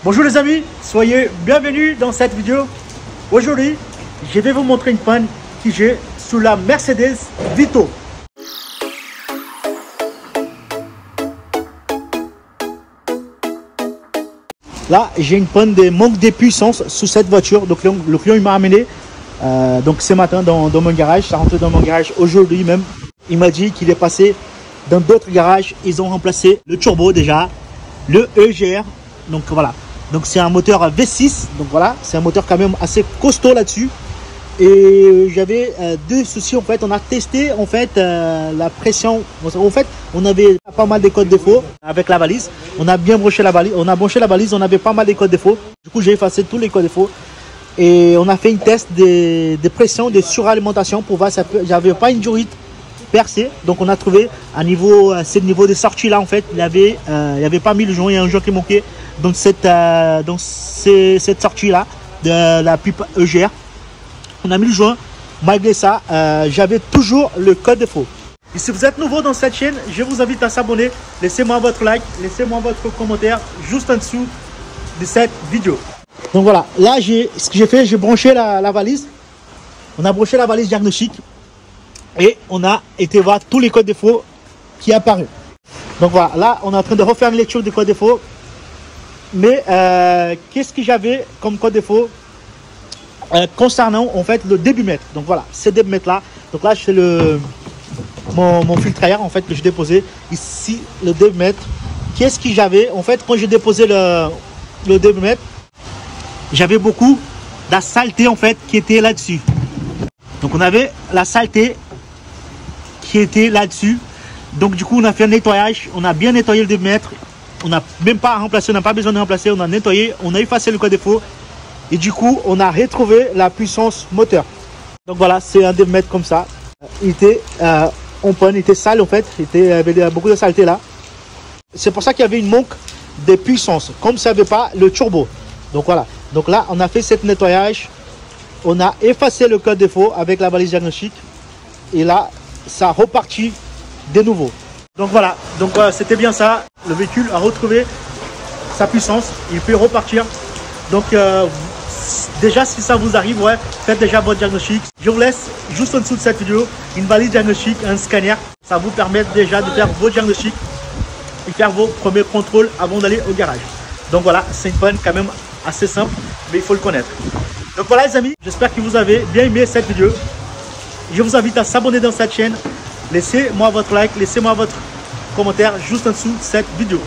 Bonjour les amis, soyez bienvenus dans cette vidéo. Aujourd'hui, je vais vous montrer une panne que j'ai sur la Mercedes Vito. Là, j'ai une panne de manque de puissance sur cette voiture. Donc le client il m'a amené donc ce matin dans mon garage. Ça rentre dans mon garage aujourd'hui même. Il m'a dit qu'il est passé dans d'autres garages. Ils ont remplacé le turbo déjà, le EGR. Donc voilà. Donc c'est un moteur V6, donc voilà, c'est un moteur quand même assez costaud là-dessus. Et j'avais deux soucis en fait. On a testé en fait la pression. En fait, on avait pas mal de codes défauts avec la valise. On a bien broché la valise. On a branché la valise. On avait pas mal de codes défauts. Du coup, j'ai effacé tous les codes défauts et on a fait une test de pression, de suralimentation pour voir ça peut. J'avais pas une durite percée, donc on a trouvé à niveau, c'est le niveau des sorties là en fait. Il y avait pas mis le joint. Il y a un joint qui manquait. Donc cette sortie là de la pipe EGR, on a mis le joint. Malgré ça, j'avais toujours le code défaut. Et si vous êtes nouveau dans cette chaîne, je vous invite à s'abonner. Laissez-moi votre like, laissez-moi votre commentaire juste en dessous de cette vidéo. Donc voilà, là ce que j'ai fait, j'ai branché la valise. On a branché la valise diagnostic et on a été voir tous les codes défauts qui apparus. Donc voilà, là on est en train de refaire une lecture des codes défauts. Mais qu'est-ce que j'avais comme code défaut concernant en fait le débutmètre. Donc voilà, ce débutmètre là. Donc là c'est mon filtre à air en fait que j'ai déposé ici, le débutmètre. Qu'est-ce que j'avais en fait quand j'ai déposé le débutmètre? J'avais beaucoup de la saleté en fait qui était là-dessus. Donc on avait la saleté qui était là-dessus. Donc du coup on a fait un nettoyage, on a bien nettoyé le débutmètre. On n'a même pas remplacé, on n'a pas besoin de remplacer, on a nettoyé, on a effacé le code défaut et du coup on a retrouvé la puissance moteur. Donc voilà, c'est un débutmètre comme ça. Il était en panne, il était sale en fait, il y avait beaucoup de saleté là. C'est pour ça qu'il y avait une manque de puissance, comme ça n'avait pas le turbo. Donc voilà, donc là on a fait ce nettoyage, on a effacé le code défaut avec la valise diagnostique et là ça repartit de nouveau. Donc voilà, donc c'était bien ça. Le véhicule a retrouvé sa puissance, il peut repartir. Donc déjà si ça vous arrive, ouais, faites déjà votre diagnostic. Je vous laisse juste en dessous de cette vidéo une valise diagnostic, un scanner. Ça vous permet déjà de faire vos diagnostics et faire vos premiers contrôles avant d'aller au garage. Donc voilà, c'est une panne quand même assez simple, mais il faut le connaître. Donc voilà les amis, j'espère que vous avez bien aimé cette vidéo. Je vous invite à s'abonner dans cette chaîne. Laissez-moi votre like, laissez-moi votre commentaire juste en dessous de cette vidéo.